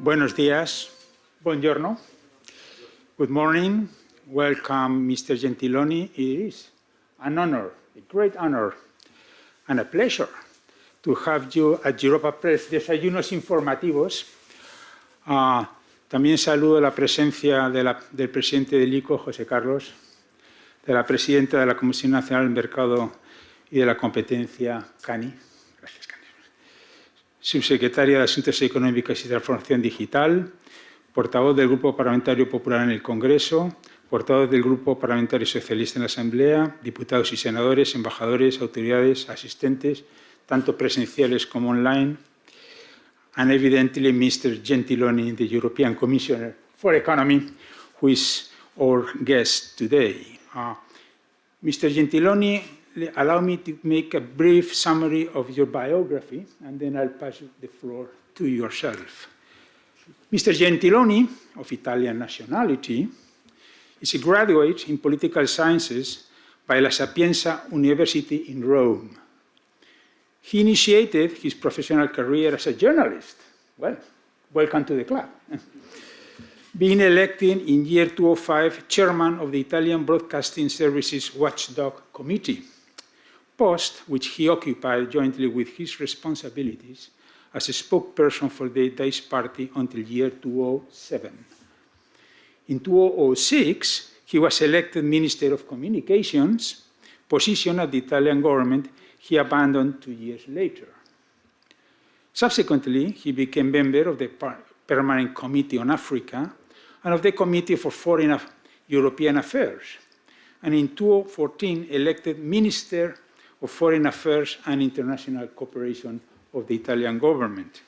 Buenos días. Buongiorno. Good morning. Welcome, Mr. Gentiloni. It is an honor, a great honor, and a pleasure to have you at Europa Press Desayunos Informativos. También saludo la presencia del presidente del ICO, José Carlos, de la presidenta de la Comisión Nacional del Mercado y de la Competencia, Cani. Gracias, Cani. Subsecretaria de Asuntos Económicos y Transformación Digital, portavoz del Grupo Parlamentario Popular en el Congreso, portavoz del Grupo Parlamentario Socialista en la Asamblea, diputados y senadores, embajadores, autoridades, asistentes, tanto presenciales como online, and evidently Mr. Gentiloni, the European Commissioner for Economy, who is our guest today. Mr. Gentiloni, allow me to make a brief summary of your biography, and then I'll pass the floor to yourself. Mr. Gentiloni, of Italian nationality, is a graduate in political sciences by La Sapienza University in Rome. He initiated his professional career as a journalist. Well, welcome to the club. Being elected in year 2005 chairman of the Italian Broadcasting Services Watchdog Committee, post which he occupied jointly with his responsibilities as a spokesperson for the Daesh Party until year 2007. In 2006, he was elected Minister of Communications, position at the Italian government he abandoned 2 years later. Subsequently, he became member of the Permanent Committee on Africa and of the Committee for Foreign European Affairs, and in 2014 elected Minister of Foreign Affairs and International Cooperation of the Italian government.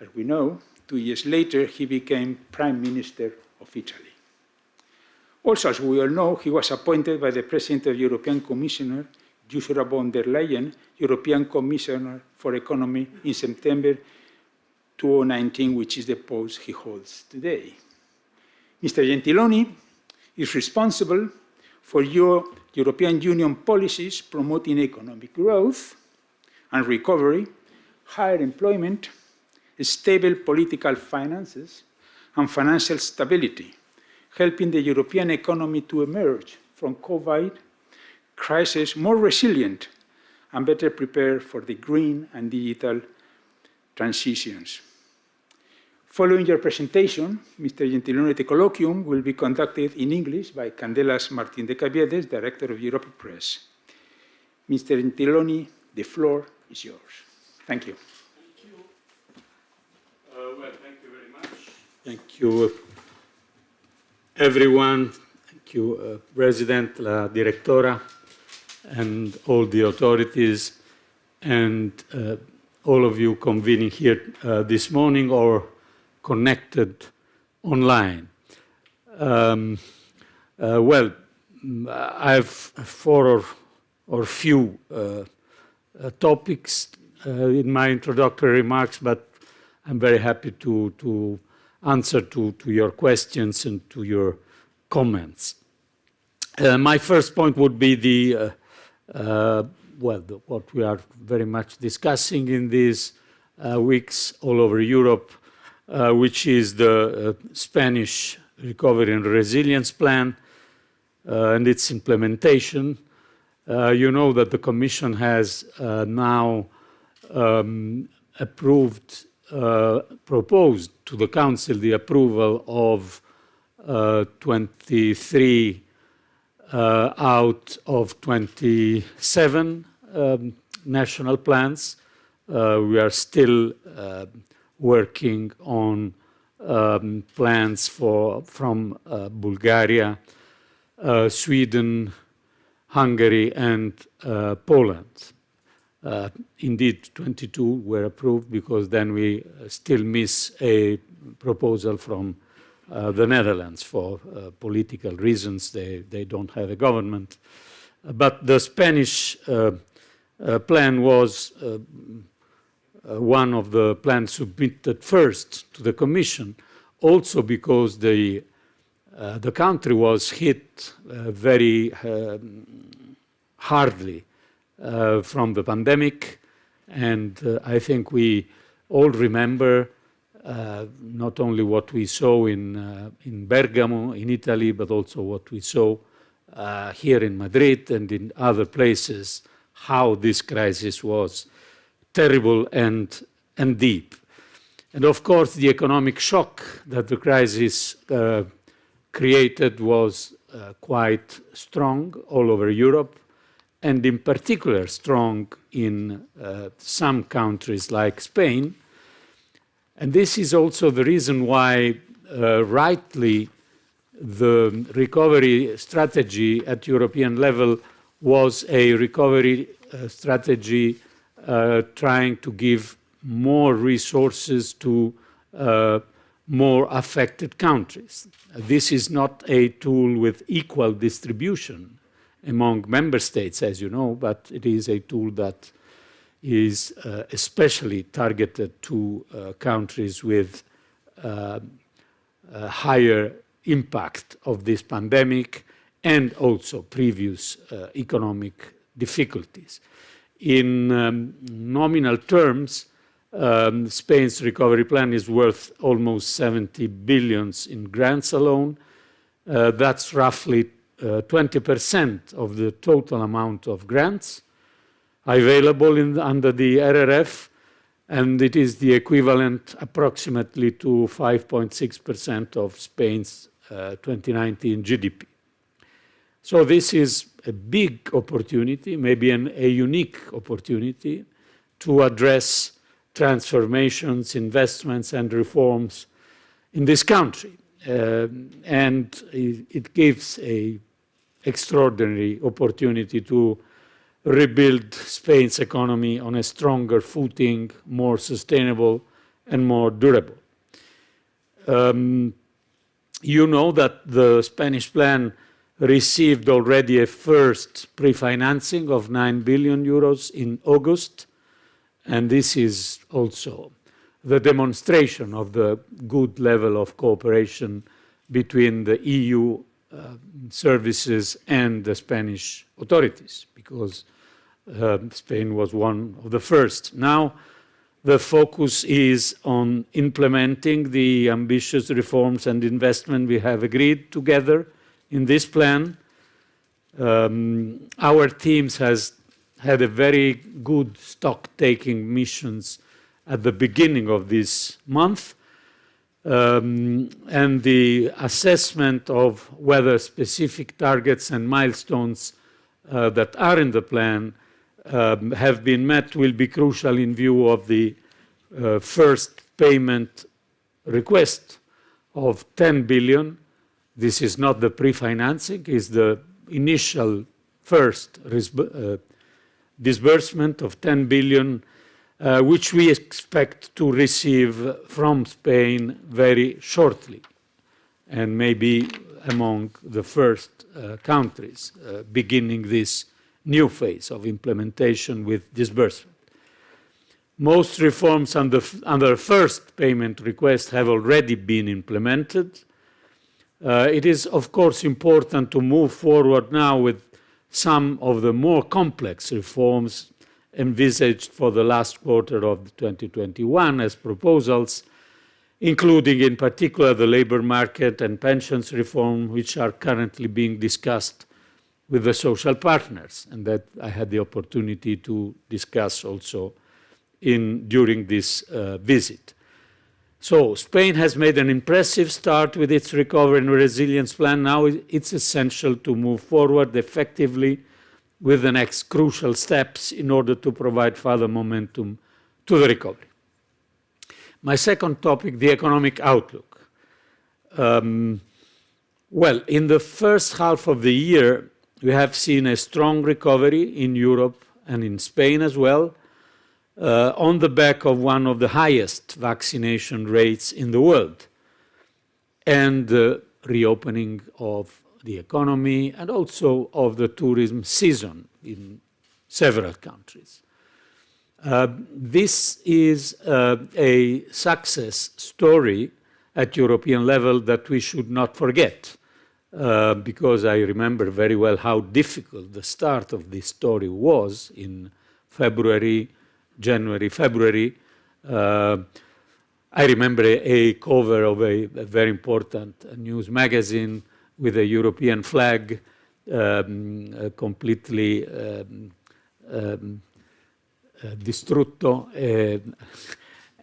As we know, 2 years later, he became Prime Minister of Italy. Also, as we all know, he was appointed by the President of the European Commissioner, Ursula von der Leyen, European Commissioner for Economy in September 2019, which is the post he holds today. Mr. Gentiloni is responsible for European Union policies promoting economic growth and recovery, higher employment, stable political finances, and financial stability, helping the European economy to emerge from COVID crisis more resilient and better prepared for the green and digital transitions. Following your presentation, Mr. Gentiloni, the colloquium will be conducted in English by Candelas Martín de Caviedes, Director of Europa Press. Mr. Gentiloni, the floor is yours. Thank you. Thank you. Well, thank you very much. Thank you, everyone. Thank you, President, la Directora, and all the authorities, and all of you convening here this morning or connected online. Well, I have four or few topics in my introductory remarks, but I'm very happy to answer to your questions and to your comments. My first point would be what we are very much discussing in these weeks all over Europe, which is the Spanish Recovery and Resilience Plan and its implementation. You know that the Commission has now proposed to the Council the approval of 23 out of 27 national plans. We are still working on plans from Bulgaria, Sweden, Hungary, and Poland. Indeed, 22 were approved because then we still miss a proposal from the Netherlands for political reasons. They don't have a government. But the Spanish plan was one of the plans submitted first to the Commission, also because the country was hit very hardly from the pandemic, and I think we all remember not only what we saw in Bergamo, in Italy, but also what we saw here in Madrid and in other places, how this crisis was terrible and deep. And of course, the economic shock that the crisis created was quite strong all over Europe, and in particular strong in some countries like Spain. And this is also the reason why, rightly, the recovery strategy at European level was a recovery strategy trying to give more resources to more affected countries. This is not a tool with equal distribution among member states, as you know, but it is a tool that is especially targeted to countries with higher impact of this pandemic and also previous economic difficulties. In nominal terms, Spain's recovery plan is worth almost 70 billion in grants alone. That's roughly 20% of the total amount of grants available under the RRF, and it is the equivalent approximately to 5.6% of Spain's 2019 GDP. So this is a big opportunity, maybe a unique opportunity to address transformations, investments, and reforms in this country. And it gives an extraordinary opportunity to rebuild Spain's economy on a stronger footing, more sustainable, and more durable. You know that the Spanish plan received already a first pre-financing of 9 billion euros in August. And this is also the demonstration of the good level of cooperation between the EU services and the Spanish authorities, because Spain was one of the first. Now, the focus is on implementing the ambitious reforms and investment we have agreed together in this plan. Our teams has had a very good stock-taking missions at the beginning of this month, and the assessment of whether specific targets and milestones that are in the plan have been met will be crucial in view of the first payment request of 10 billion. This is not the pre-financing, it's the initial first disbursement of 10 billion, which we expect to receive from Spain very shortly, and maybe among the first countries beginning this new phase of implementation with disbursement. Most reforms under first payment request have already been implemented. It is, of course, important to move forward now with some of the more complex reforms envisaged for the last quarter of 2021 as proposals, including in particular the labor market and pensions reform, which are currently being discussed with the social partners, and that I had the opportunity to discuss also during this visit. So Spain has made an impressive start with its recovery and resilience plan. Now it's essential to move forward effectively with the next crucial steps in order to provide further momentum to the recovery. My second topic, the economic outlook. Well, in the first half of the year, we have seen a strong recovery in Europe and in Spain as well, on the back of one of the highest vaccination rates in the world, and the reopening of the economy and also of the tourism season in several countries. This is a success story at European level that we should not forget, because I remember very well how difficult the start of this story was in January, February. I remember a cover of a very important news magazine with a European flag, completely distrutto,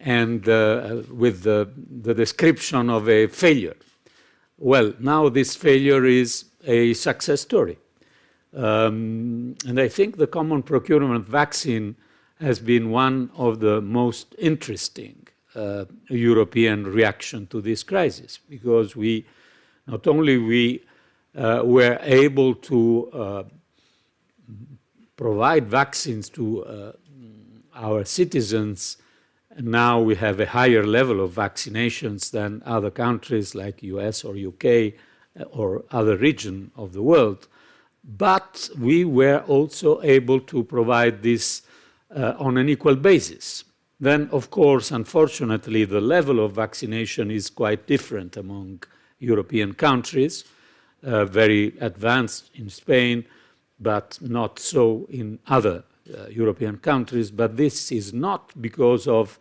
and with the description of a failure. Well, now this failure is a success story. And I think the common procurement vaccine has been one of the most interesting European reaction to this crisis, because we not only were able to provide vaccines to our citizens, and now we have a higher level of vaccinations than other countries like US or UK or other region of the world, but we were also able to provide this on an equal basis. Then, of course, unfortunately, the level of vaccination is quite different among European countries, very advanced in Spain, but not so in other European countries. But this is not because of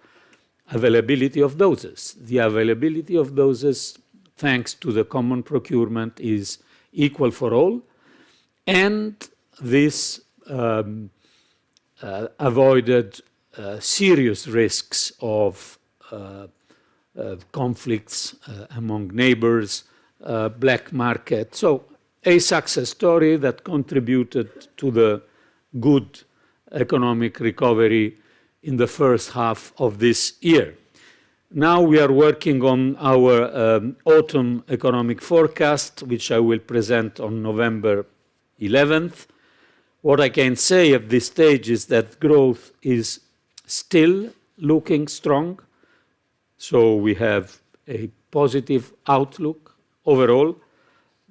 availability of doses. The availability of doses, thanks to the common procurement, is equal for all, and this avoided serious risks of conflicts among neighbors, black market. So a success story that contributed to the good economic recovery in the first half of this year. Now we are working on our autumn economic forecast, which I will present on November 11th. What I can say at this stage is that growth is still looking strong. So we have a positive outlook overall,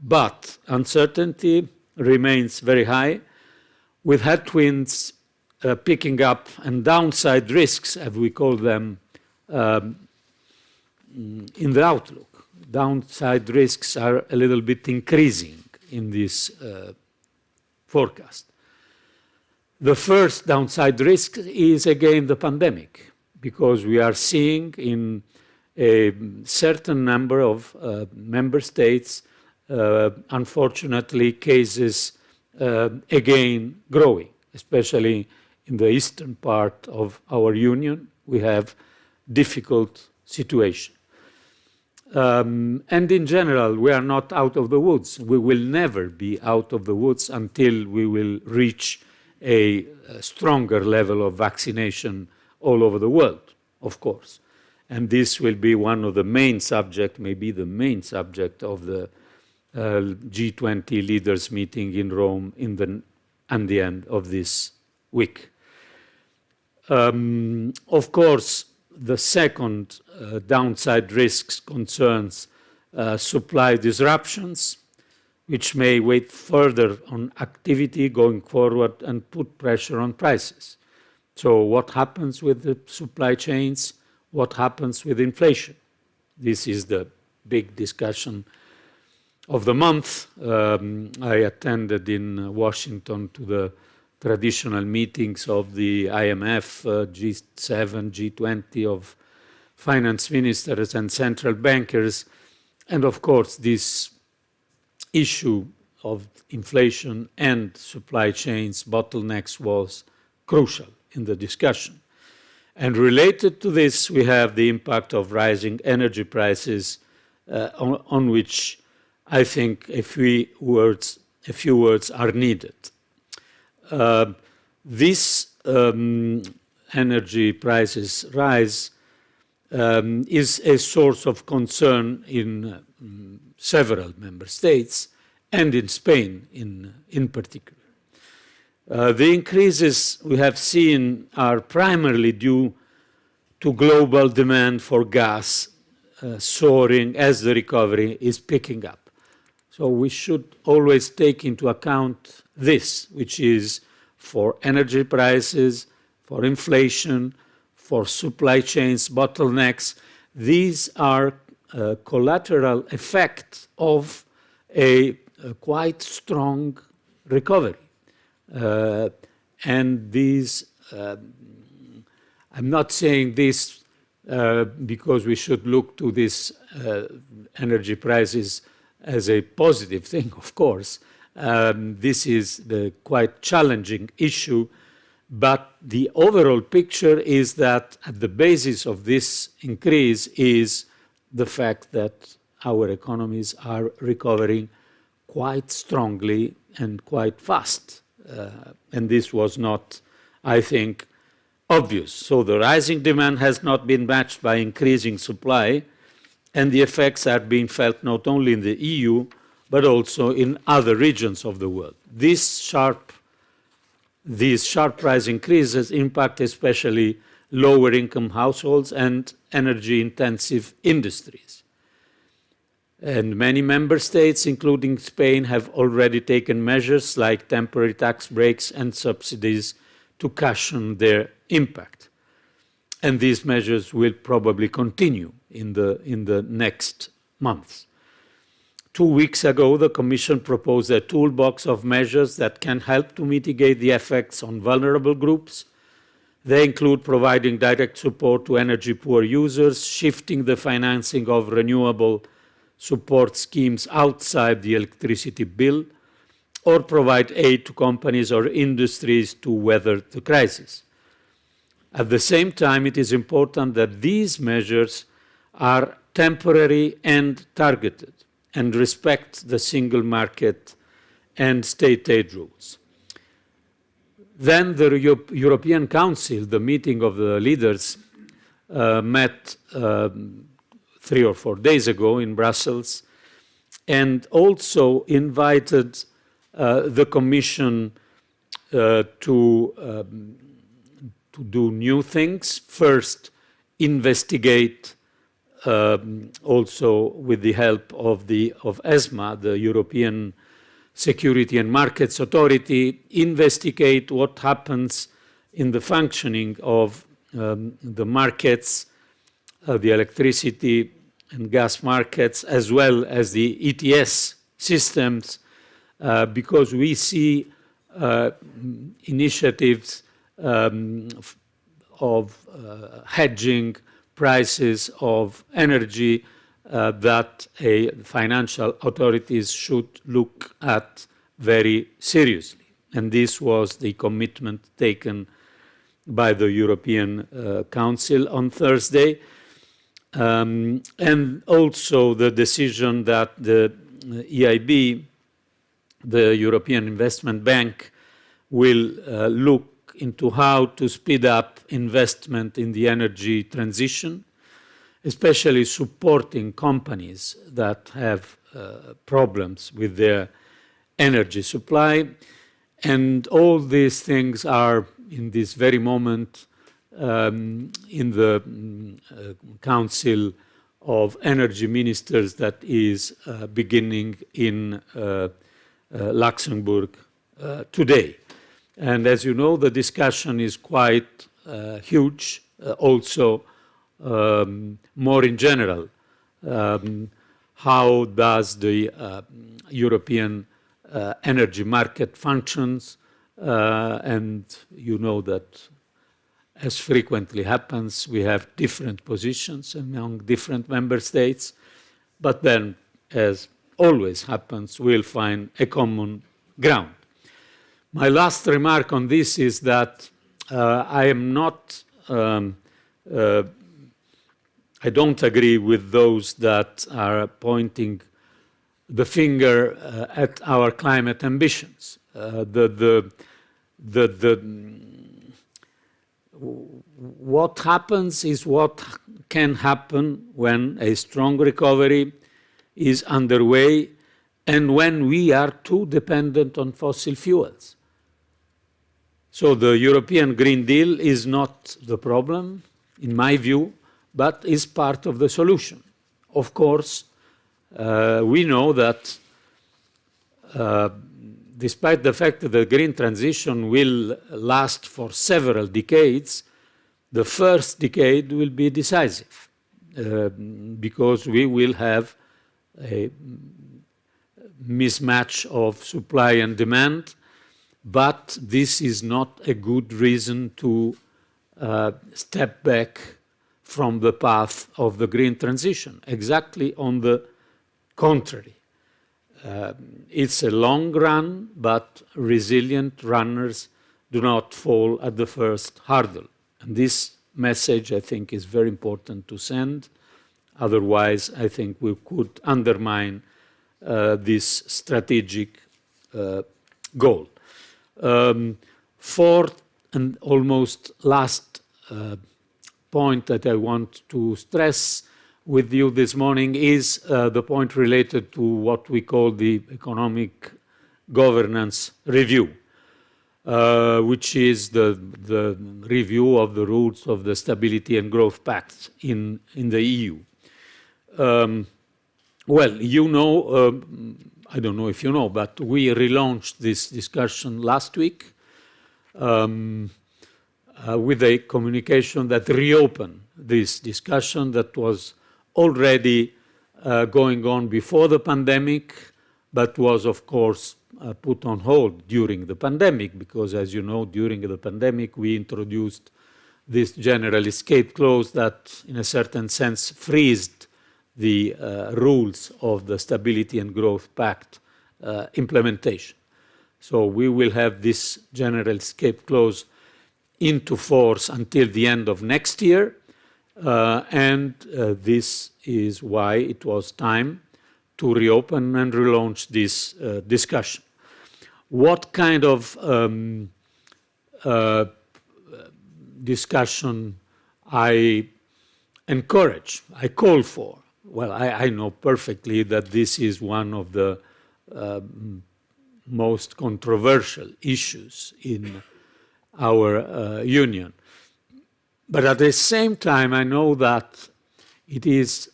but uncertainty remains very high, with headwinds picking up and downside risks, as we call them, in the outlook. Downside risks are a little bit increasing in this forecast. The first downside risk is, again, the pandemic, because we are seeing in a certain number of member states, unfortunately, cases again growing, especially in the eastern part of our union. We have difficult situation. And in general, we are not out of the woods. We will never be out of the woods until we will reach a stronger level of vaccination all over the world, of course. And this will be one of the main subjects, maybe the main subject of the G20 leaders meeting in Rome at the end of this week. Of course, the second downside risks concerns supply disruptions, which may weigh further on activity going forward and put pressure on prices. So what happens with the supply chains? What happens with inflation? This is the big discussion of the month. I attended in Washington to the traditional meetings of the IMF, G7, G20 of finance ministers and central bankers. And of course, this issue of inflation and supply chains bottlenecks was crucial in the discussion. And related to this, we have the impact of rising energy prices, on which I think a few words are needed. This energy prices rise is a source of concern in several member states and in Spain in particular. The increases we have seen are primarily due to global demand for gas soaring as the recovery is picking up. So we should always take into account this, which is for energy prices, for inflation, for supply chains bottlenecks. These are collateral effects of a quite strong recovery. And these, I'm not saying this because we should look to these energy prices as a positive thing, of course. This is the quite challenging issue, but the overall picture is that at the basis of this increase is the fact that our economies are recovering quite strongly and quite fast. And this was not, I think, obvious. So the rising demand has not been matched by increasing supply, and the effects are being felt not only in the EU, but also in other regions of the world. These sharp price increases impact especially lower income households and energy-intensive industries. And many member states, including Spain, have already taken measures like temporary tax breaks and subsidies to cushion their impact. And these measures will probably continue in the next months. 2 weeks ago, the Commission proposed a toolbox of measures that can help to mitigate the effects on vulnerable groups. They include providing direct support to energy-poor users, shifting the financing of renewable support schemes outside the electricity bill, or provide aid to companies or industries to weather the crisis. At the same time, it is important that these measures are temporary and targeted and respect the single market and state aid rules. Then the European Council, the meeting of the leaders, met 3 or 4 days ago in Brussels, and also invited the Commission to do new things. First, investigate, also with the help of ESMA, the European Security and Markets Authority, investigate what happens in the functioning of the markets, the electricity and gas markets, as well as the ETS systems, because we see initiatives of hedging prices of energy that financial authorities should look at very seriously. And this was the commitment taken by the European Council on Thursday. And also the decision that the EIB, the European Investment Bank, will look into how to speed up investment in the energy transition, especially supporting companies that have problems with their energy supply. And all these things are, in this very moment, in the Council of Energy Ministers that is beginning in Luxembourg today. And as you know, the discussion is quite huge, also more in general. How does the European energy market functions? And you know that, as frequently happens, we have different positions among different member states. But then, as always happens, we'll find a common ground. My last remark on this is that I am not, I don't agree with those that are pointing the finger at our climate ambitions. What happens is what can happen when a strong recovery is underway and when we are too dependent on fossil fuels. So the European Green Deal is not the problem, in my view, but is part of the solution. Of course, we know that despite the fact that the green transition will last for several decades, the first decade will be decisive because we will have a mismatch of supply and demand, but this is not a good reason to step back from the path of the green transition. Exactly on the contrary. It's a long run, but resilient runners do not fall at the first hurdle. And this message, I think, is very important to send. Otherwise, I think we could undermine this strategic goal. Fourth and almost last point that I want to stress with you this morning is the point related to what we call the economic governance review, which is the review of the rules of the Stability and Growth Pact in the EU. Well, you know, I don't know if you know, but we relaunched this discussion last week with a communication that reopened this discussion that was already going on before the pandemic, but was, of course, put on hold during the pandemic, because, as you know, during the pandemic, we introduced this general escape clause that, in a certain sense, freezed the rules of the Stability and Growth Pact implementation. So we will have this general escape clause into force until the end of next year, and this is why it was time to reopen and relaunch this discussion. What kind of discussion I encourage, I call for? Well, I know perfectly that this is one of the most controversial issues in our union. But at the same time, I know that it is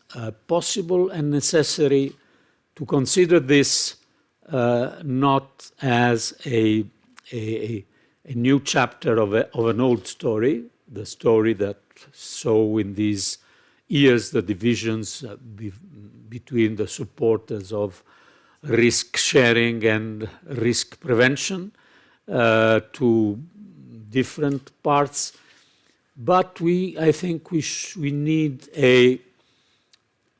possible and necessary to consider this not as a new chapter of an old story, the story that saw in these years the divisions between the supporters of risk sharing and risk prevention to different parts. But I think we need a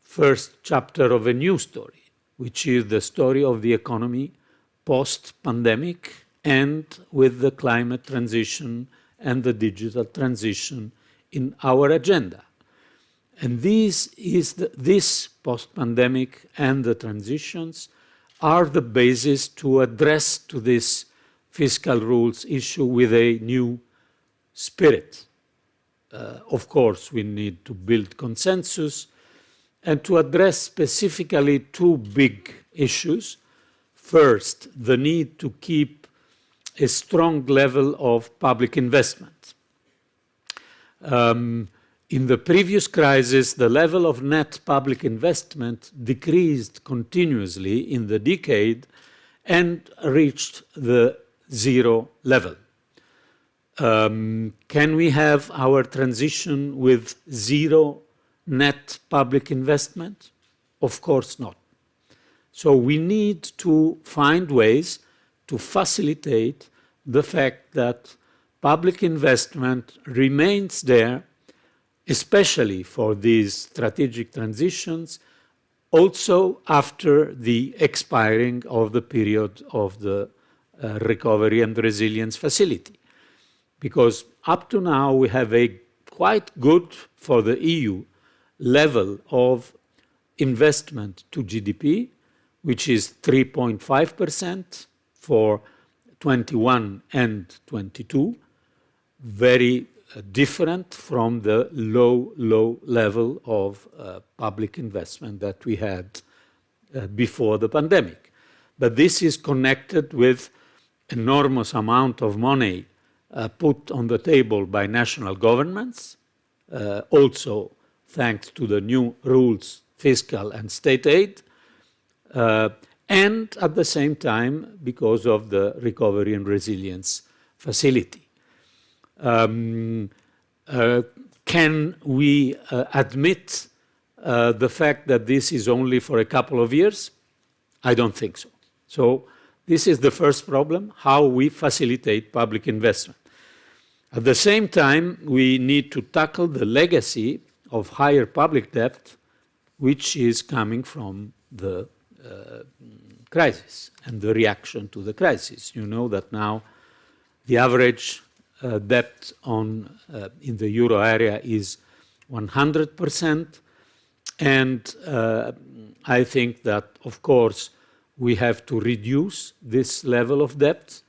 first chapter of a new story, which is the story of the economy post-pandemic and with the climate transition and the digital transition in our agenda. And this post-pandemic and the transitions are the basis to address to this fiscal rules issue with a new spirit. Of course, we need to build consensus and to address specifically two big issues. First, the need to keep a strong level of public investment. In the previous crisis, the level of net public investment decreased continuously in the decade and reached the zero level. Can we have our transition with zero net public investment? Of course not. So we need to find ways to facilitate the fact that public investment remains there, especially for these strategic transitions, also after the expiring of the period of the Recovery and Resilience Facility. Because up to now we have a quite good, for the EU, level of investment to GDP, which is 3.5% for 21 and 22, very different from the low level of public investment that we had before the pandemic. But this is connected with enormous amount of money put on the table by national governments, also thanks to the new rules, fiscal and state aid, and at the same time because of the Recovery and Resilience Facility. Can we admit the fact that this is only for a couple of years? I don't think so. So this is the first problem, how we facilitate public investment. At the same time, we need to tackle the legacy of higher public debt, which is coming from the crisis and the reaction to the crisis. You know that now the average debt in the euro area is 100%, and I think that, of course, we have to reduce this level of debt,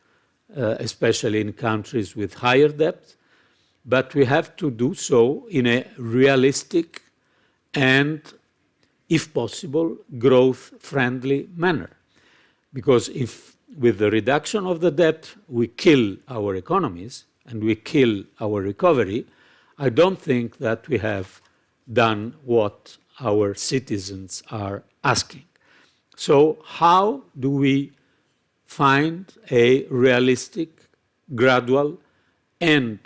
especially in countries with higher debt, but we have to do so in a realistic and, if possible, growth-friendly manner. Because if with the reduction of the debt we kill our economies and we kill our recovery, I don't think that we have done what our citizens are asking. So how do we find a realistic, gradual, and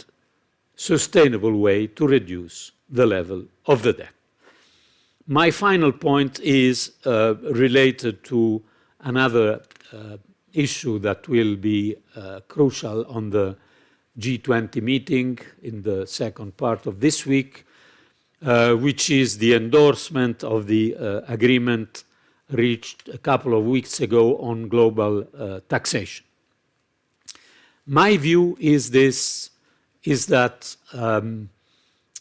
sustainable way to reduce the level of the debt? My final point is related to another issue that will be crucial on the G20 meeting in the second part of this week, which is the endorsement of the agreement reached a couple of weeks ago on global taxation. My view is that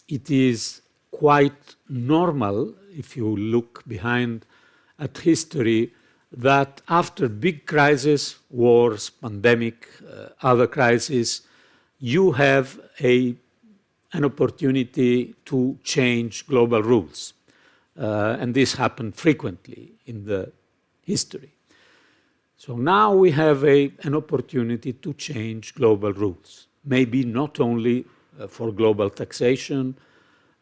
it is quite normal, if you look behind at history, that after big crises, wars, pandemic, other crises, you have an opportunity to change global rules. And this happened frequently in the history. So now we have an opportunity to change global rules. Maybe not only for global taxation,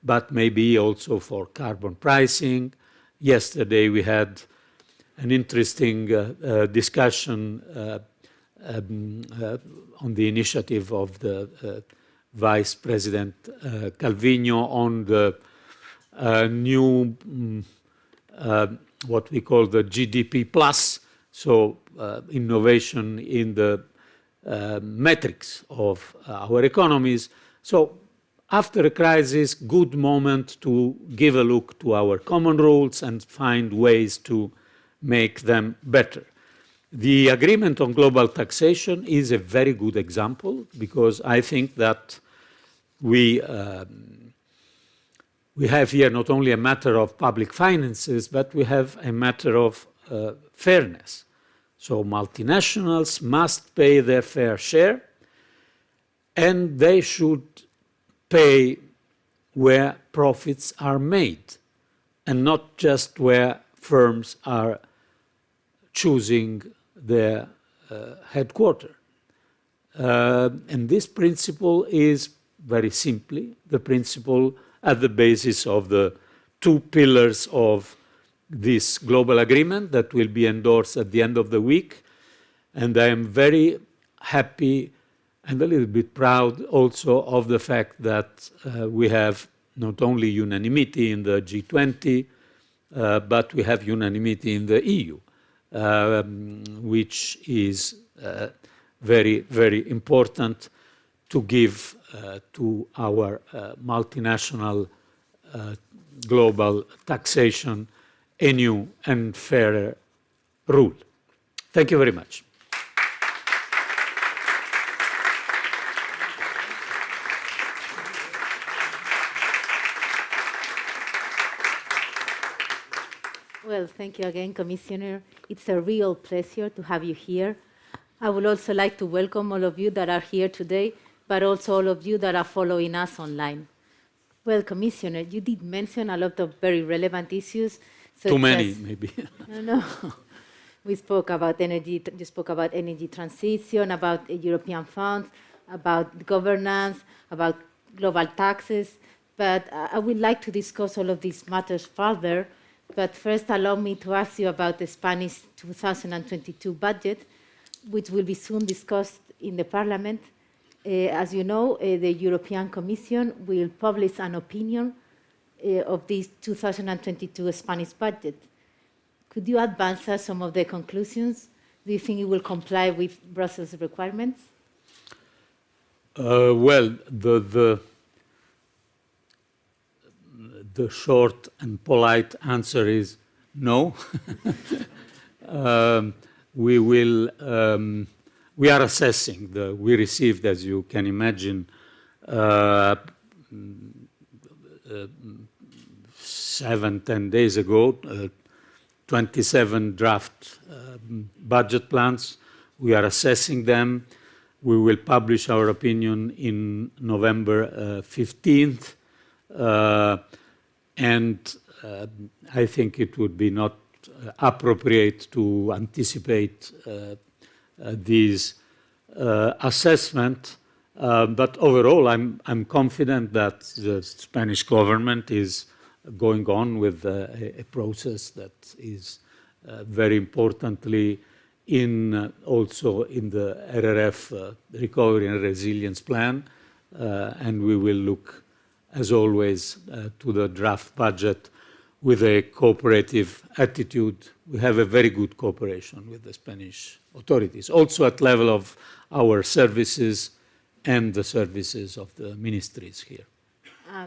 but maybe also for carbon pricing. Yesterday we had an interesting discussion on the initiative of the Vice President Calvino on the new, what we call the GDP plus, so innovation in the metrics of our economies. So after a crisis, good moment to give a look to our common rules and find ways to make them better. The agreement on global taxation is a very good example, because I think that we have here not only a matter of public finances, but we have a matter of fairness. So multinationals must pay their fair share, and they should pay where profits are made, and not just where firms are choosing their headquarters. And this principle is very simply the principle at the basis of the two pillars of this global agreement that will be endorsed at the end of the week. And I am very happy and a little bit proud also of the fact that we have not only unanimity in the G20, but we have unanimity in the EU, which is very, very important to give to our multinational global taxation a new and fairer rule. Thank you very much. Well, thank you again, Commissioner. It's a real pleasure to have you here. I would also like to welcome all of you that are here today, but also all of you that are following us online. Well, Commissioner, you did mention a lot of very relevant issues. Too many, maybe. No. We spoke about energy, you spoke about energy transition, about European funds, about governance, about global taxes. But I would like to discuss all of these matters further. But first, allow me to ask you about the Spanish 2022 budget, which will be soon discussed in the Parliament. As you know, the European Commission will publish an opinion of this 2022 Spanish budget. Could you advance us some of the conclusions? Do you think it will comply with Brussels requirements? Well, the short and polite answer is no. We are assessing. We received, as you can imagine, 7-10 days ago, 27 draft budget plans. We are assessing them. We will publish our opinion in November 15th. And I think it would be not appropriate to anticipate these assessment. But overall, I'm confident that the Spanish government is going on with a process that is very importantly also in the RRF Recovery and Resilience Plan, and we will look, as always, to the draft budget with a cooperative attitude. We have a very good cooperation with the Spanish authorities, also at level of our services and the services of the ministries here.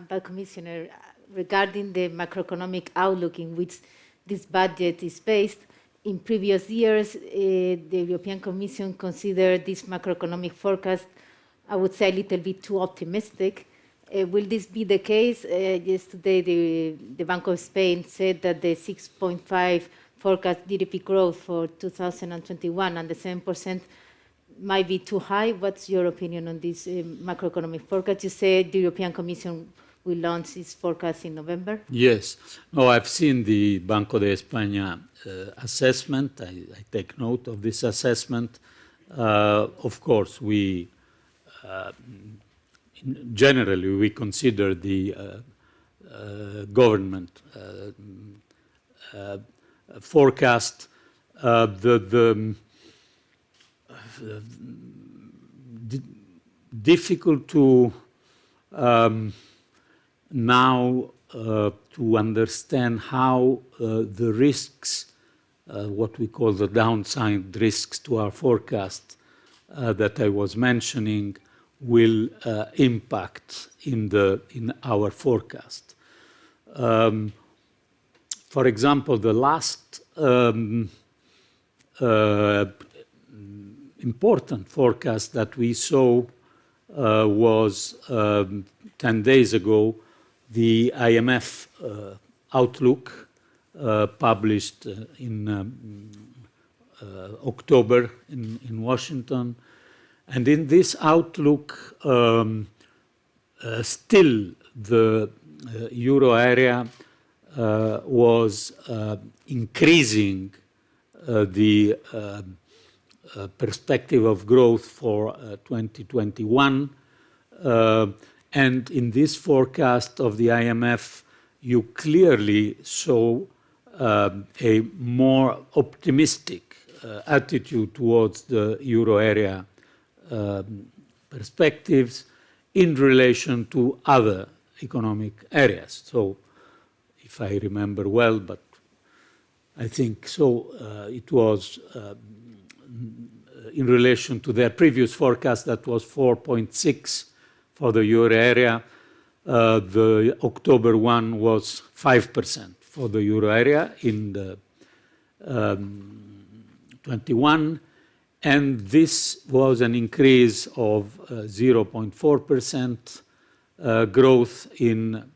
But Commissioner, regarding the macroeconomic outlook in which this budget is based, in previous years, the European Commission considered this macroeconomic forecast, I would say, a little bit too optimistic. Will this be the case? Yesterday, the Bank of Spain said that the 6.5 forecast GDP growth for 2021 and the 7% might be too high. What's your opinion on this macroeconomic forecast? You said the European Commission will launch its forecast in November? Yes. No, I've seen the Banco de España assessment. I take note of this assessment. Of course, we generally we consider the government forecast difficult to now to understand how the risks, what we call the downside risks to our forecast that I was mentioning, will impact in our forecast. For example, the last important forecast that we saw was 10 days ago, the IMF outlook published in October in Washington. And in this outlook, still the euro area was increasing the perspective of growth for 2021. And in this forecast of the IMF, you clearly saw a more optimistic attitude towards the euro area perspectives in relation to other economic areas. So, if I remember well, but I think so, it was in relation to their previous forecast that was 4.6 for the euro area. The October one was 5% for the euro area in the 21. And this was an increase of 0.4% growth in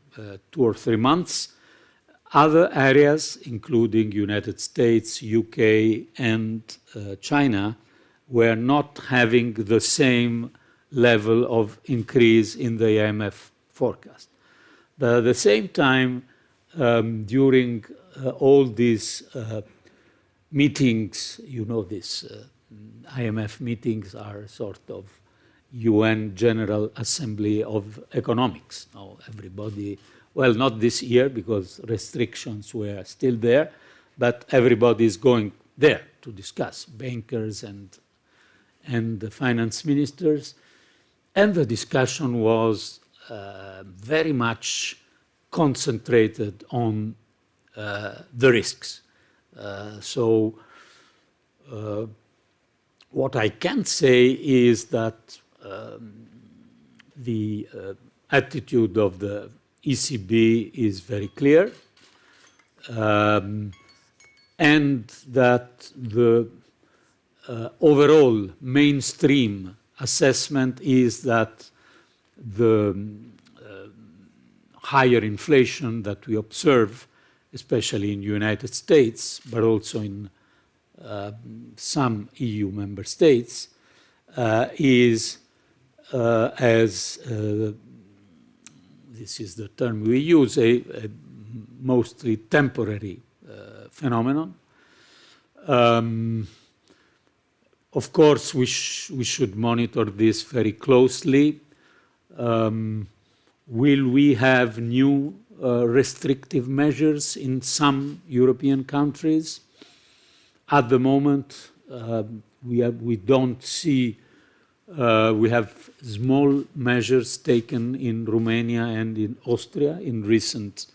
2 or 3 months. Other areas, including United States, UK, and China, were not having the same level of increase in the IMF forecast. But at the same time, during all these meetings, you know, this IMF meetings are sort of UN General Assembly of Economics. Now everybody, well, not this year because restrictions were still there, but everybody is going there to discuss, bankers and the finance ministers. And the discussion was very much concentrated on the risks. What I can say is that the attitude of the ECB is very clear, and that the overall mainstream assessment is that the higher inflation that we observe, especially in the United States, but also in some EU member states, is, as this is the term we use, a mostly temporary phenomenon. Of course, we should monitor this very closely. Will we have new restrictive measures in some European countries? At the moment, we don't see. We have small measures taken in Romania and in Austria in recent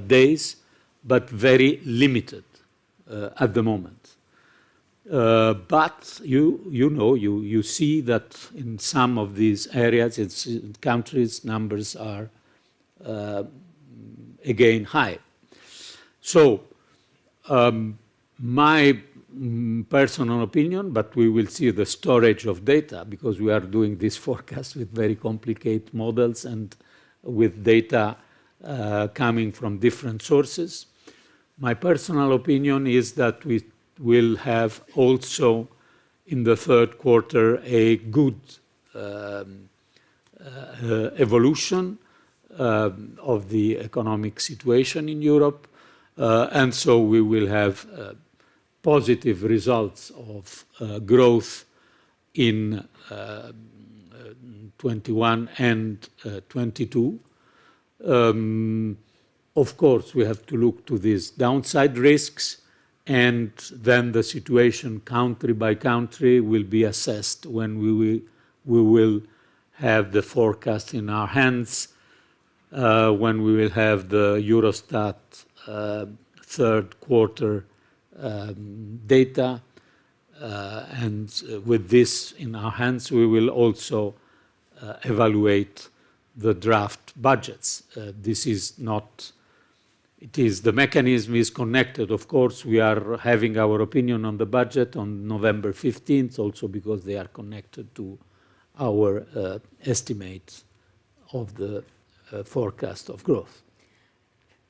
days, but very limited at the moment. But you see that in some of these areas, in countries, numbers are again high. So my personal opinion, but we will see the storage of data because we are doing this forecast with very complicated models and with data coming from different sources. My personal opinion is that we will have also in the third quarter a good evolution of the economic situation in Europe, and so we will have positive results of growth in 21 and 22. Of course, we have to look to these downside risks, and then the situation country by country will be assessed when we will have the forecast in our hands, when we will have the Eurostat third quarter data, and with this in our hands, we will also evaluate the draft budgets. This is not. The mechanism is connected. Of course, we are having our opinion on the budget on November 15th, also because they are connected to our estimates of the forecast of growth.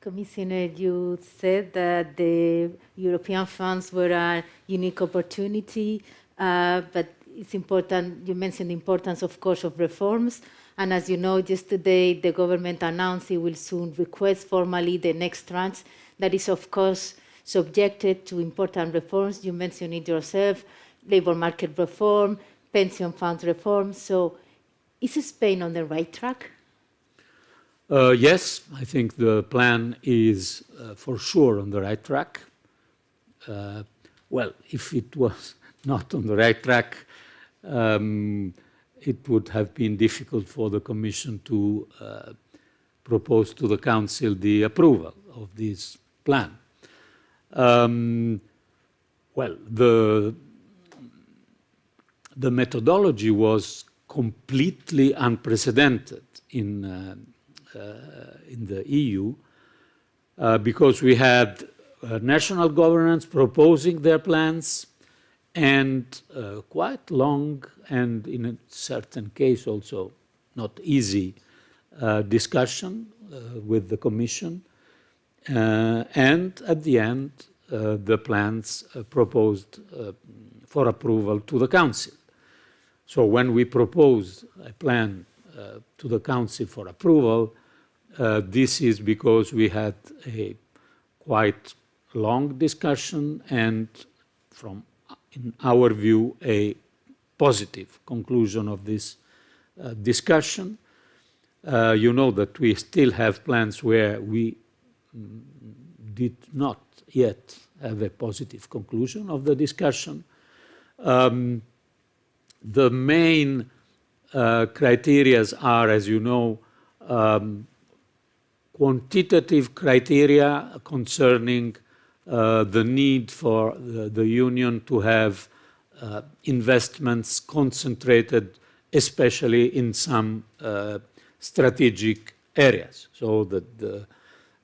Commissioner, you said that the European funds were a unique opportunity, but it's important, you mentioned the importance, of course, of reforms. And as you know, just today, the government announced it will soon request formally the next tranche that is, of course, subjected to important reforms. You mentioned it yourself, labor market reform, pension funds reform. So is Spain on the right track? Yes, I think the plan is for sure on the right track. Well, if it was not on the right track, it would have been difficult for the Commission to propose to the Council the approval of this plan. Well, the methodology was completely unprecedented in the EU because we had national governments proposing their plans and quite long and in a certain case also not easy discussion with the Commission, and at the end the plans proposed for approval to the Council. So when we proposed a plan to the Council for approval, this is because we had a quite long discussion and in our view, a positive conclusion of this discussion. You know that we still have plans where we did not yet have a positive conclusion of the discussion. The main criteria are, as you know, quantitative criteria concerning the need for the Union to have investments concentrated, especially in some strategic areas. So the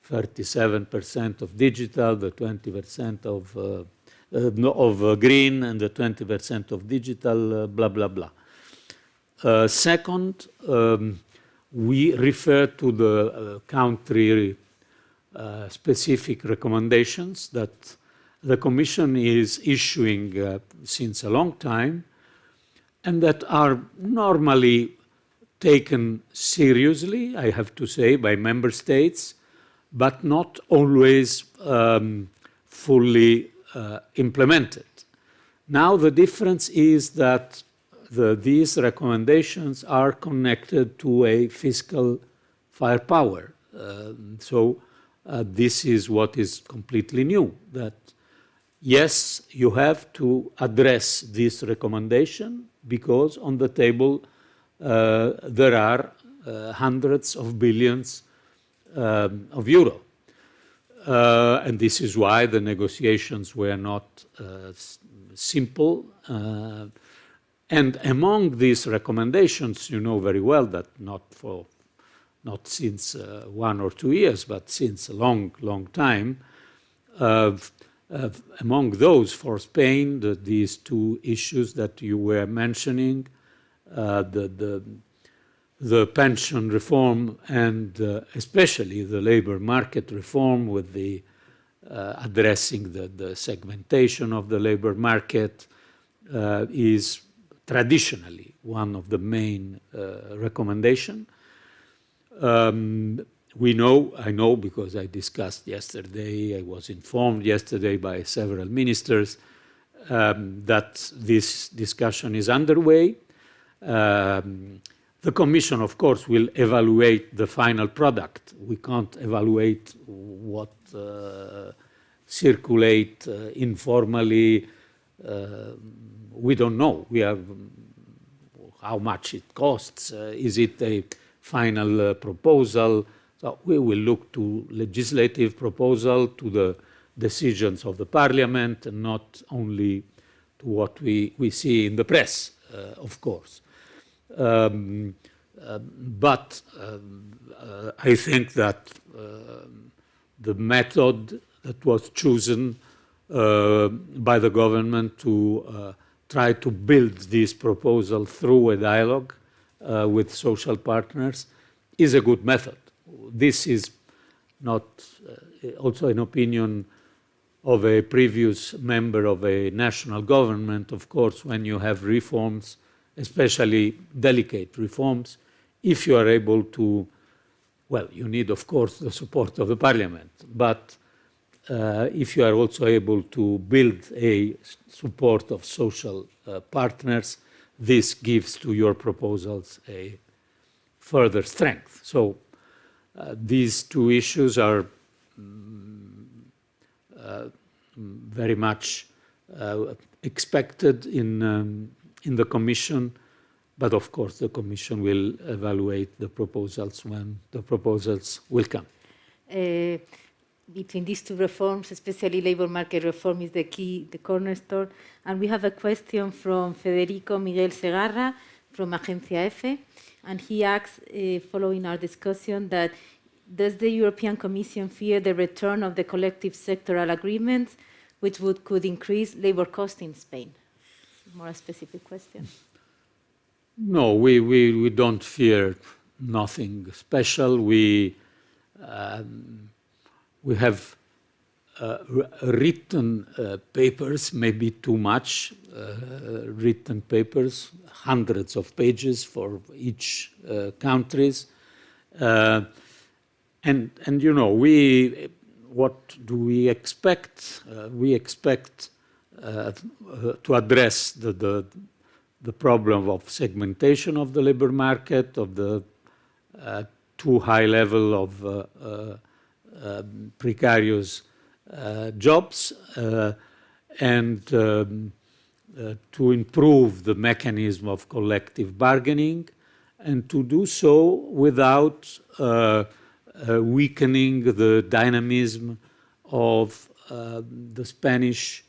37% of digital, the 20% of green, and the 20% of digital, blah, blah, blah. Second, we refer to the country specific recommendations that the Commission is issuing since a long time, and that are normally taken seriously, I have to say, by member states, but not always fully implemented. Now the difference is that these recommendations are connected to a fiscal firepower. So this is what is completely new, that yes, you have to address this recommendation because on the table there are hundreds of billions of euro. And this is why the negotiations were not simple. And among these recommendations, you know very well that not since 1 or 2 years, but since a long, long time, among those for Spain, these two issues that you were mentioning, the pension reform and especially the labor market reform with the addressing the segmentation of the labor market is traditionally one of the main recommendations. We know, I know because I discussed yesterday, I was informed yesterday by several ministers that this discussion is underway. The Commission, of course, will evaluate the final product. We can't evaluate what circulate informally. We don't know. We have how much it costs. Is it a final proposal? So we will look to legislative proposal, to the decisions of the Parliament, and not only to what we see in the press, of course. But I think that the method that was chosen by the government to try to build this proposal through a dialogue with social partners is a good method. This is not also an opinion of a previous member of a national government. Of course, when you have reforms, especially delicate reforms, if you are able to, well, you need, of course, the support of the Parliament, but if you are also able to build a support of social partners, this gives to your proposals a further strength. So these two issues are very much expected in the Commission, but of course the Commission will evaluate the proposals when the proposals will come. Between these two reforms, especially labor market reform is the key, the cornerstone. And we have a question from Federico Miguel Segarra from Agencia F. And he asks, following our discussion, that does the European Commission fear the return of the collective sectoral agreements, which could increase labor costs in Spain? More a specific question. No, we don't fear nothing special. We have written papers, maybe too much written papers, hundreds of pages for each countries. And you know, what do we expect? We expect to address the problem of segmentation of the labor market, of the too high level of precarious jobs, and to improve the mechanism of collective bargaining, and to do so without weakening the dynamism of the Spanish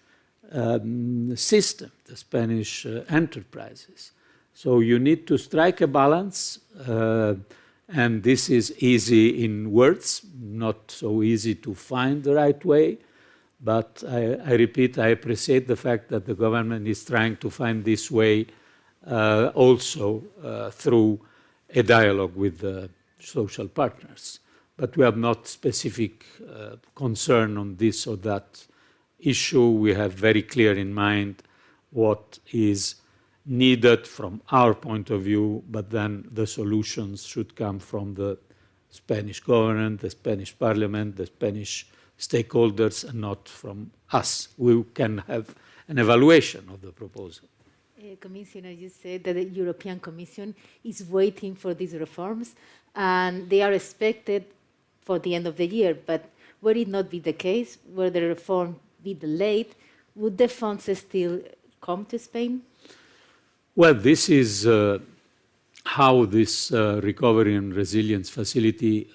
system, the Spanish enterprises. So you need to strike a balance, And this is easy in words, not so easy to find the right way. But I repeat, I appreciate the fact that the government is trying to find this way also through a dialogue with the social partners. But we have not specific concern on this or that issue. We have very clear in mind what is needed from our point of view, but then the solutions should come from the Spanish government, the Spanish parliament, the Spanish stakeholders, and not from us. We can have an evaluation of the proposal. Commissioner, you said that the European Commission is waiting for these reforms, and they are expected for the end of the year. But would it not be the case, where the reform be delayed, would the funds still come to Spain? Well, this is how this recovery and resilience facility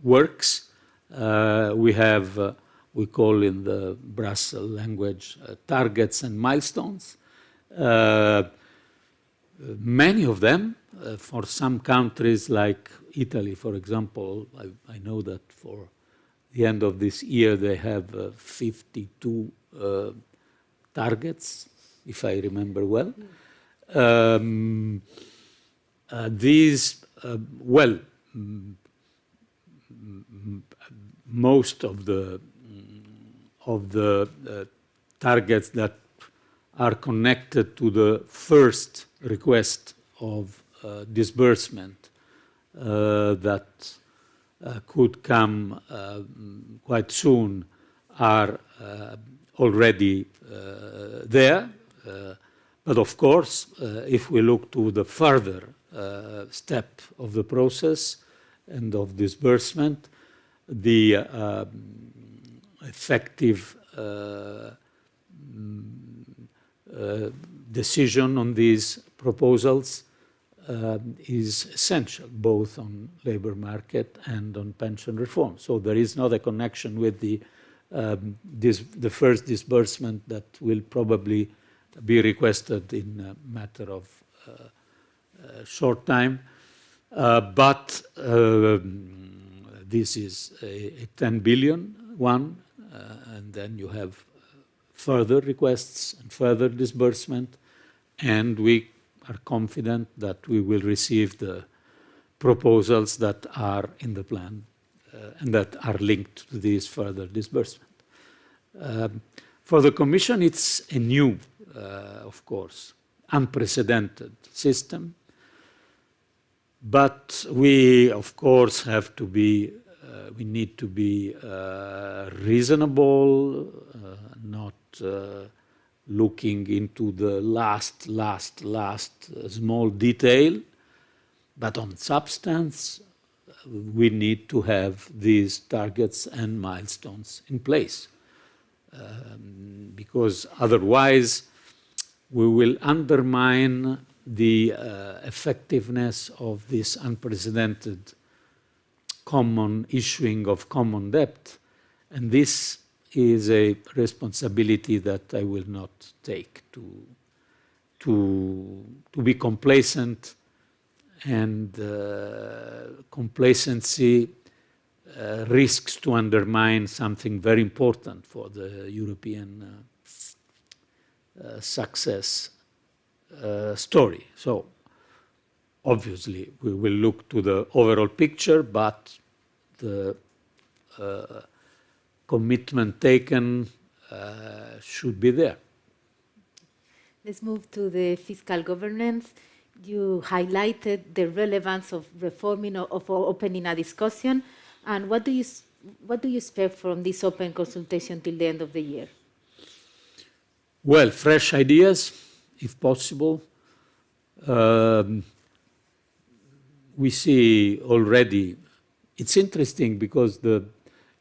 works. We have, we call in the Brussels language, targets and milestones. Many of them, for some countries like Italy, for example, I know that for the end of this year they have 52 targets, if I remember well. These, well, most of the targets that are connected to the first request of disbursement that could come quite soon are already there. But of course, if we look to the further step of the process and of disbursement, the effective decision on these proposals is essential, both on labor market and on pension reform. So there is not a connection with the first disbursement that will probably be requested in a matter of short time. But this is a 10 billion one, and then you have further requests and further disbursement, and we are confident that we will receive the proposals that are in the plan and that are linked to this further disbursement. For the Commission, it's a new, of course, unprecedented system, but we, of course, have to be, we need to be reasonable, not looking into the last small detail, but on substance, we need to have these targets and milestones in place. Because otherwise, we will undermine the effectiveness of this unprecedented common issuing of common debt, and this is a responsibility that I will not take to be complacent, and complacency risks to undermine something very important for the European success story. So obviously we will look to the overall picture, but the commitment taken should be there. Let's move to the fiscal governance. You highlighted the relevance of reforming or of opening a discussion. And what do you expect from this open consultation till the end of the year? Well, fresh ideas, if possible. We see already, it's interesting because the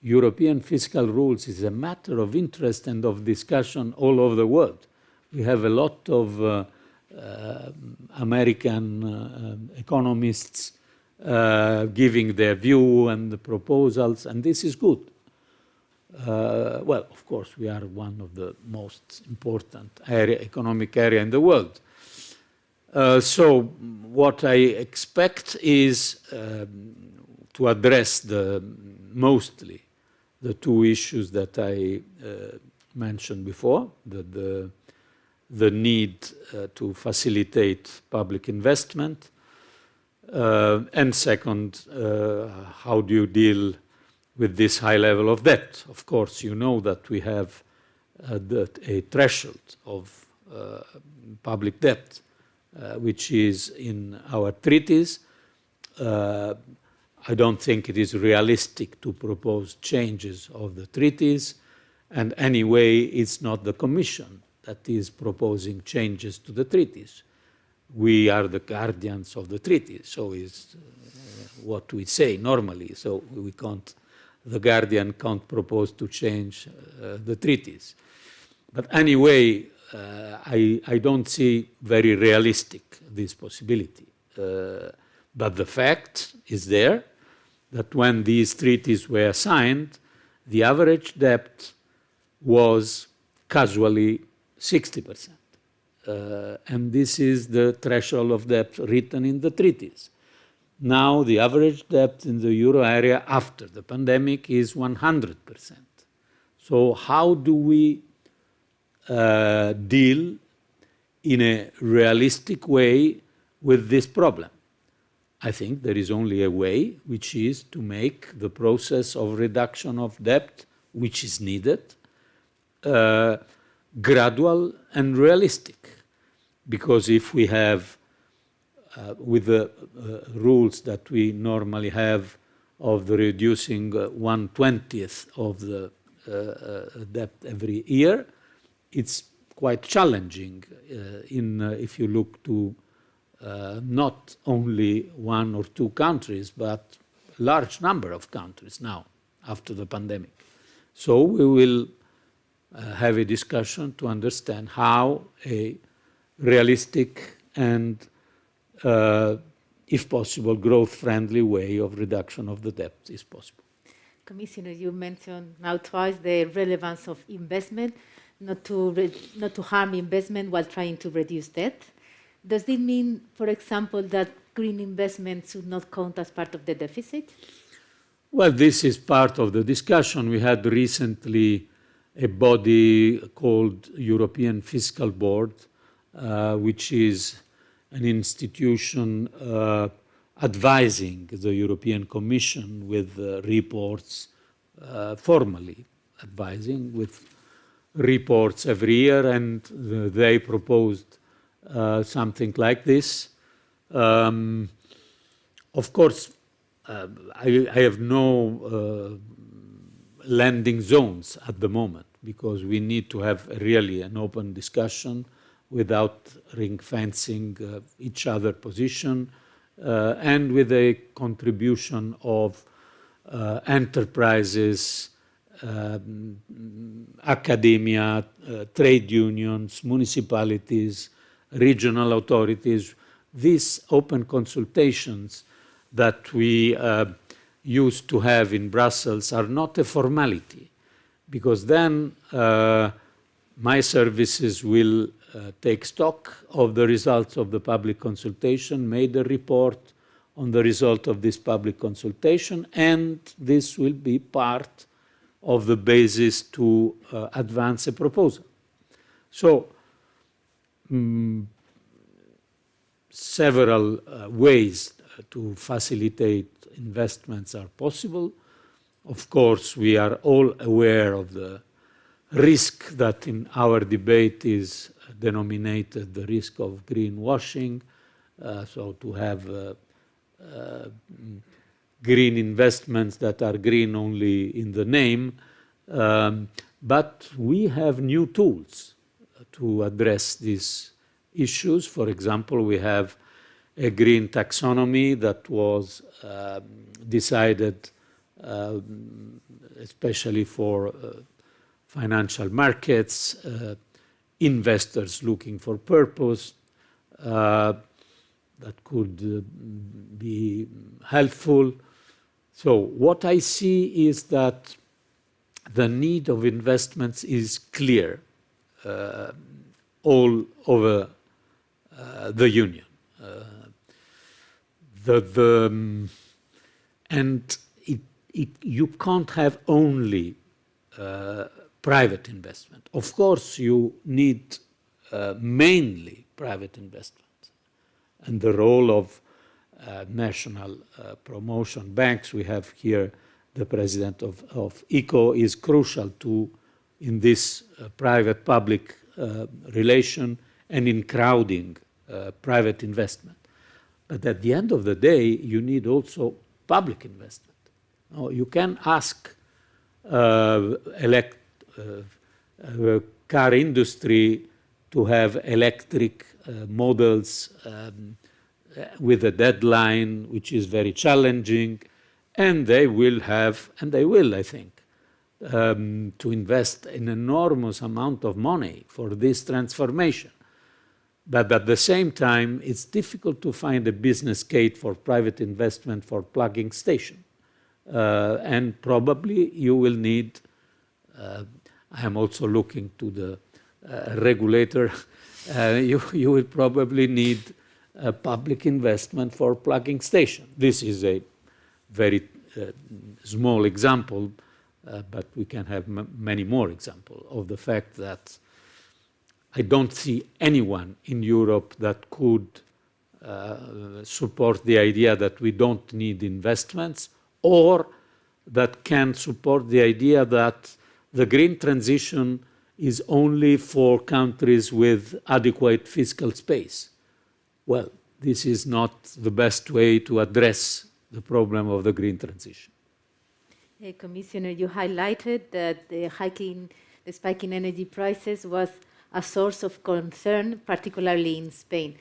European fiscal rules is a matter of interest and of discussion all over the world. We have a lot of American economists giving their view and the proposals, and this is good. Well, of course, we are one of the most important economic area in the world. So what I expect is to address mostly the two issues that I mentioned before, the need to facilitate public investment, and second, how do you deal with this high level of debt? Of course, you know that we have a threshold of public debt, which is in our treaties. I don't think it is realistic to propose changes of the treaties, and anyway, it's not the Commission that is proposing changes to the treaties. We are the guardians of the treaties, so it's what we say normally, so the guardian can't propose to change the treaties. But anyway, I don't see very realistic this possibility. But the fact is there that when these treaties were signed, the average debt was casually 60%. And this is the threshold of debt written in the treaties. Now the average debt in the euro area after the pandemic is 100%. So how do we deal in a realistic way with this problem? I think there is only a way, which is to make the process of reduction of debt, which is needed, gradual and realistic. Because if we have, with the rules that we normally have of the reducing 1/20th of the debt every year, it's quite challenging if you look to not only one or two countries, but a large number of countries now after the pandemic. So we will have a discussion to understand how a realistic and, if possible, growth-friendly way of reduction of the debt is possible. Commissioner, you mentioned now twice the relevance of investment, not to harm investment while trying to reduce debt. Does this mean, for example, that green investment should not count as part of the deficit? Well, this is part of the discussion. We had recently a body called European Fiscal Board, which is an institution advising the European Commission with reports, formally advising with reports every year, and they proposed something like this. Of course, I have no landing zones at the moment, because we need to have really an open discussion without ring-fencing each other position, and with a contribution of enterprises, academia, trade unions, municipalities, regional authorities. These open consultations that we used to have in Brussels are not a formality, because then my services will take stock of the results of the public consultation, made a report on the result of this public consultation, and this will be part of the basis to advance a proposal. So, several ways to facilitate investments are possible. Of course, we are all aware of the risk that in our debate is denominated the risk of greenwashing, so to have green investments that are green only in the name, but we have new tools to address these issues. For example, we have a green taxonomy that was decided especially for financial markets, investors looking for purpose, that could be helpful. So what I see is that the need of investments is clear all over the Union. And you can't have only private investment. Of course, you need mainly private investment. And the role of national promotion banks, we have here the president of ECO, is crucial in this private-public relation and in crowding private investment. But at the end of the day, you need also public investment. Now, you can ask car industry to have electric models with a deadline which is very challenging, and they will, I think, to invest an enormous amount of money for this transformation. But at the same time, it's difficult to find a business case for private investment for plugging station. And probably you will need, I am also looking to the regulator, you will probably need public investment for plugging station. This is a very small example, but we can have many more examples of the fact that I don't see anyone in Europe that could support the idea that we don't need investments, or that can support the idea that the green transition is only for countries with adequate fiscal space. Well, this is not the best way to address the problem of the green transition. Commissioner, you highlighted that the spike in energy prices was a source of concern, particularly in Spain.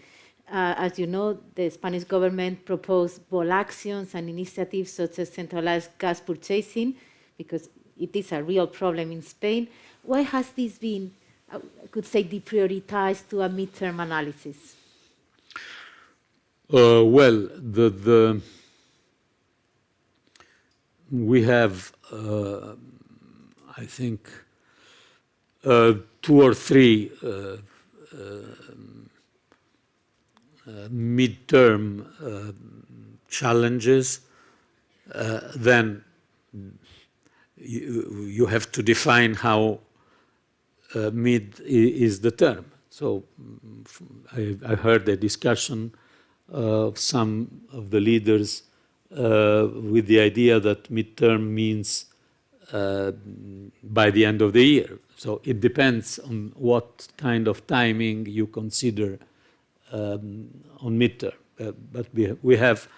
As you know, the Spanish government proposed bold actions and initiatives such as centralized gas purchasing, because it is a real problem in Spain. Why has this been, I could say, deprioritized to a midterm analysis? Well, we have, I think, 2 or 3 midterm challenges. Then you have to define how mid is the term. So I heard a discussion of some of the leaders with the idea that midterm means by the end of the year. So it depends on what kind of timing you consider on midterm. But we have,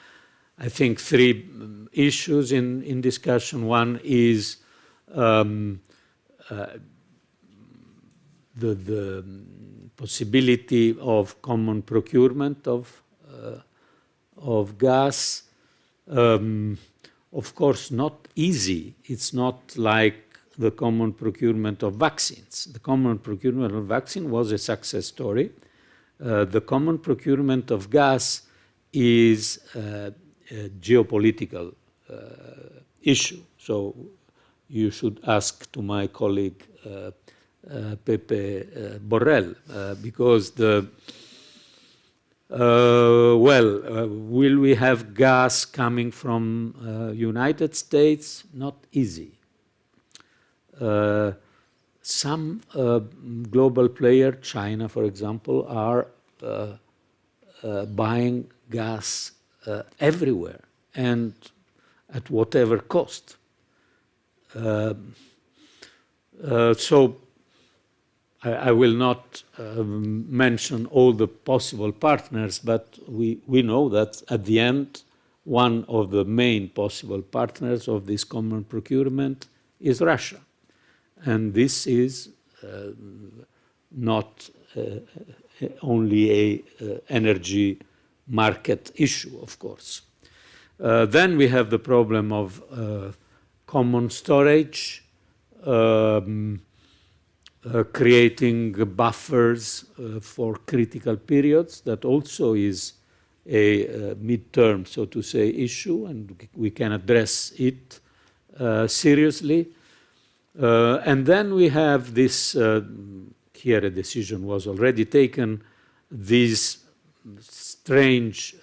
I think, 3 issues in discussion. One is the possibility of common procurement of gas. Of course, not easy. It's not like the common procurement of vaccines. The common procurement of vaccine was a success story. The common procurement of gas is a geopolitical issue. So you should ask to my colleague Pepe Borrell, because will we have gas coming from United States? Not easy. Some global player, China, for example, are buying gas everywhere and at whatever cost. So I will not mention all the possible partners, but we know that at the end, one of the main possible partners of this common procurement is Russia. And this is not only an energy market issue, of course. Then we have the problem of common storage, creating buffers for critical periods. That also is a midterm, so to say, issue, and we can address it seriously. And then we have this, here a decision was already taken, these strange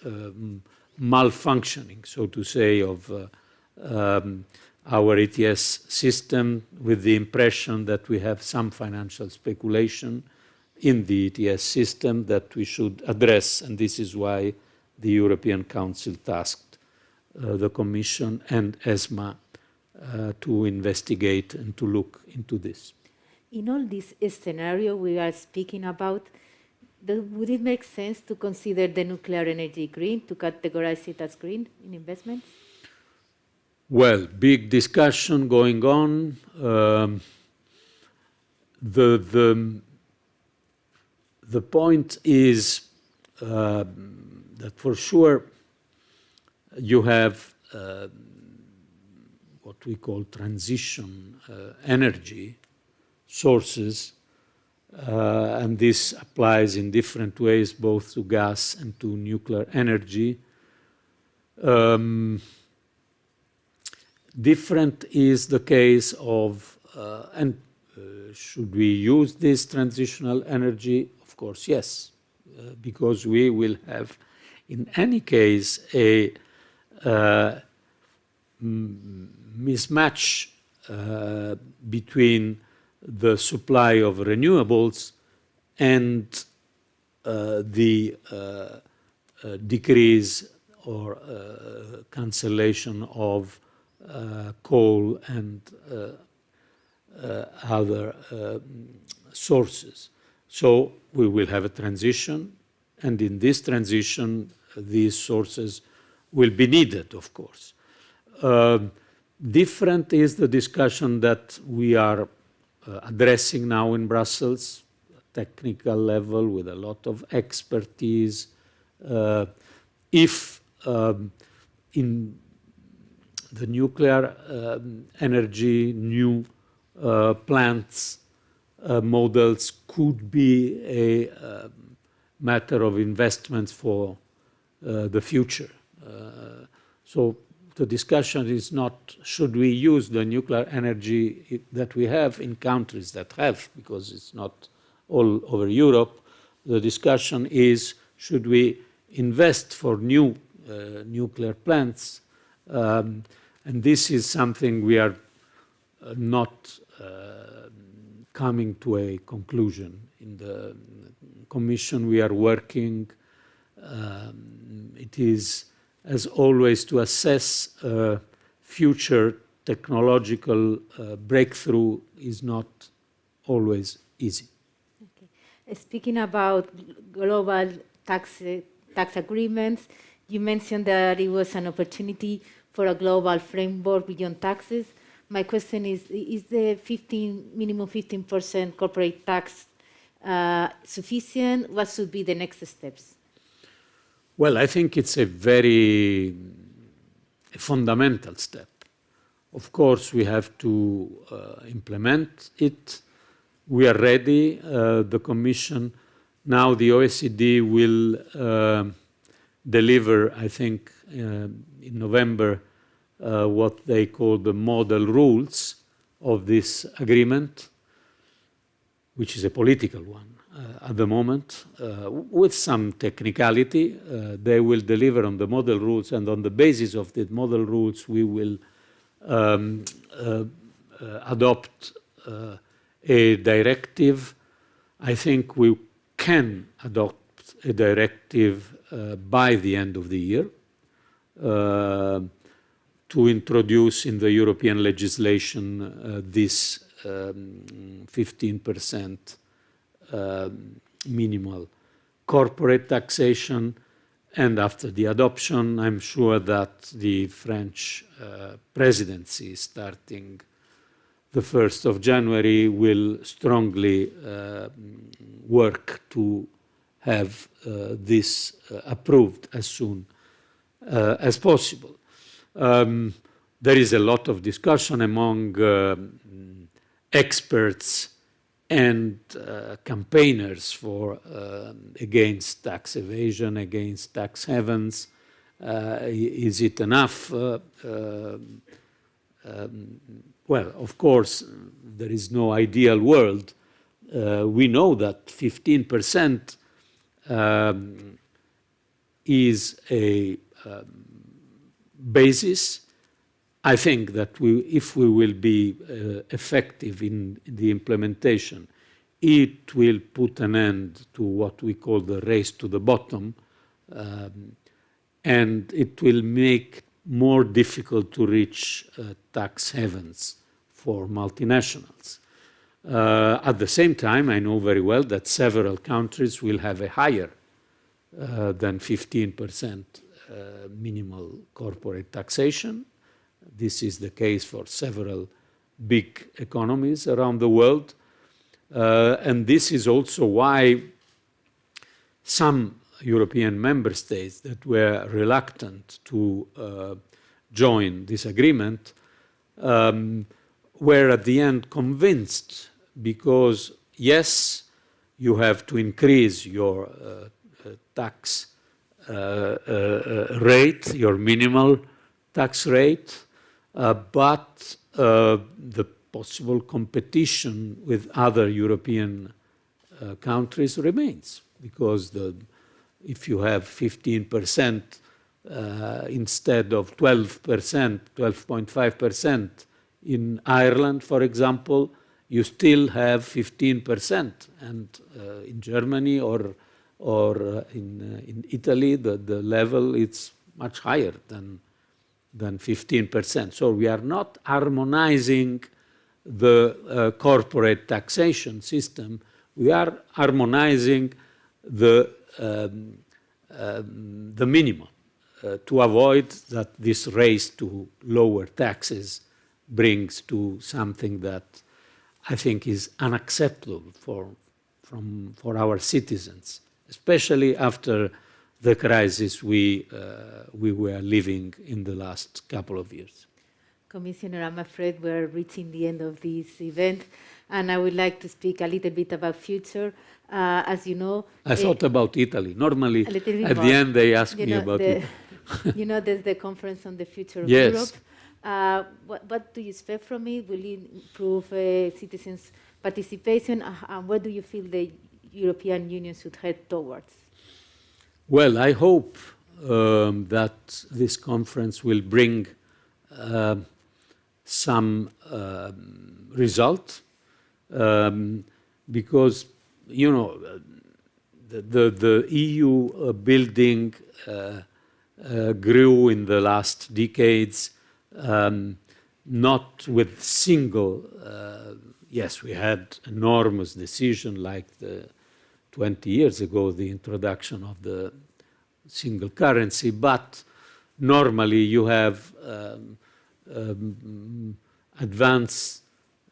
malfunctioning, so to say, of our ETS system, with the impression that we have some financial speculation in the ETS system that we should address, and this is why the European Council tasked the Commission and ESMA to investigate and to look into this. In all this scenario we are speaking about, would it make sense to consider the nuclear energy green, to categorize it as green in investments? Well, big discussion going on. The point is that for sure you have what we call transition energy sources, and this applies in different ways both to gas and to nuclear energy. Different is the case of, should we use this transitional energy? Of course, yes, because we will have, in any case, a mismatch between the supply of renewables and the decrease or cancellation of coal and other sources. So we will have a transition, and in this transition, these sources will be needed, of course. Different is the discussion that we are addressing now in Brussels, technical level with a lot of expertise. If in the nuclear energy new plants models could be a matter of investments for the future. So the discussion is not should we use the nuclear energy that we have in countries that have, because it's not all over Europe. The discussion is should we invest for new nuclear plants, and this is something we are not coming to a conclusion. In the Commission we are working, it is as always to assess future technological breakthrough is not always easy. Okay. Speaking about global tax agreements, you mentioned that it was an opportunity for a global framework beyond taxes. My question is the minimum 15% corporate tax sufficient? What should be the next steps? Well, I think it's a very fundamental step. Of course, we have to implement it. We are ready. The Commission, now the OECD will deliver, I think, in November, what they call the model rules of this agreement, which is a political one at the moment, with some technicality. They will deliver on the model rules, and on the basis of the model rules, we will adopt a directive. I think we can adopt a directive by the end of the year to introduce in the European legislation this 15% minimal corporate taxation. And after the adoption, I'm sure that the French presidency, starting the 1st of January, will strongly work to have this approved as soon as possible. There is a lot of discussion among experts and campaigners for against tax evasion, against tax havens. Is it enough? Well, of course, there is no ideal world. We know that 15% is a basis. I think that if we will be effective in the implementation, it will put an end to what we call the race to the bottom, and it will make more difficult to reach tax havens for multinationals. At the same time, I know very well that several countries will have a higher than 15% minimal corporate taxation. This is the case for several big economies around the world. And this is also why some European member states that were reluctant to join this agreement were at the end convinced, because yes, you have to increase your tax rate, your minimal tax rate, but the possible competition with other European countries remains, because if you have 15% instead of 12%, 12.5% in Ireland, for example, you still have 15%, and in Germany or in Italy, the level is much higher than 15%. So we are not harmonizing the corporate taxation system. We are harmonizing the minimum to avoid that this race to lower taxes brings to something that I think is unacceptable for our citizens, especially after the crisis we were living in the last couple of years. Commissioner, I'm afraid we're reaching the end of this event, and I would like to speak a little bit about future. As you know, I thought about Italy. Normally, at the end, they ask me about Italy. You know, there's the conference on the future of Yes. Europe. What do you expect from it? Will it improve citizens' participation? And where do you feel the European Union should head towards? Well, I hope that this conference will bring some result, because, you know, the EU building grew in the last decades, not with single, yes, we had enormous decisions like 20 years ago, the introduction of the single currency, but normally you have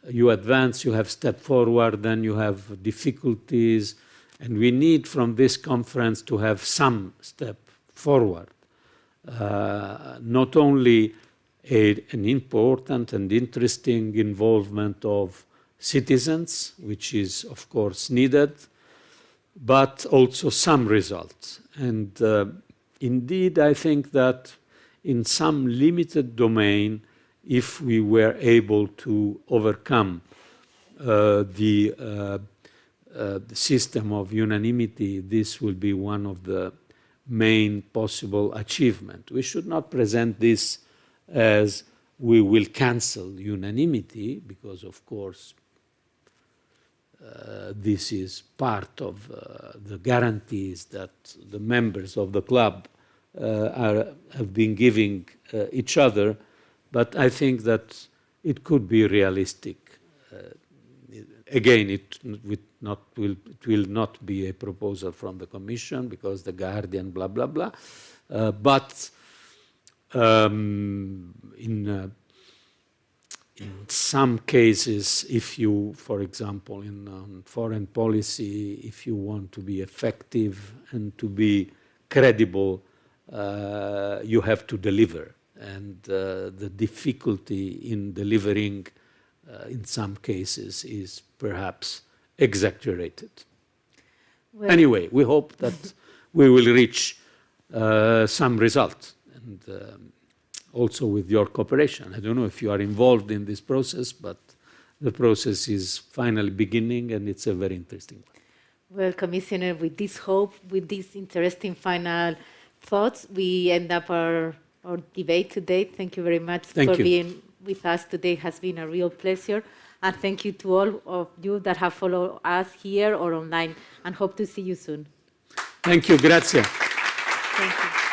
you have step forward, then you have difficulties, and we need from this conference to have some step forward. Not only an important and interesting involvement of citizens, which is of course needed, but also some results. And indeed, I think that in some limited domain, if we were able to overcome the system of unanimity, this will be one of the main possible achievements. We should not present this as we will cancel unanimity, because of course this is part of the guarantees that the members of the club have been giving each other, but I think that it could be realistic. Again, it will not be a proposal from the Commission, because the Guardian, blah, blah, blah. But in some cases, if you, for example, in foreign policy, if you want to be effective and to be credible, you have to deliver. And the difficulty in delivering in some cases is perhaps exaggerated. Well, anyway, we hope that we will reach some result, and also with your cooperation. I don't know if you are involved in this process, but the process is finally beginning, and it's a very interesting one. Well, Commissioner, with this hope, with this interesting final thoughts, we end up our debate today. Thank you very much Thank for you. being with us today. It has been a real pleasure. And thank you to all of you that have followed us here or online, and hope to see you soon. Thank you. Grazie. Thank you.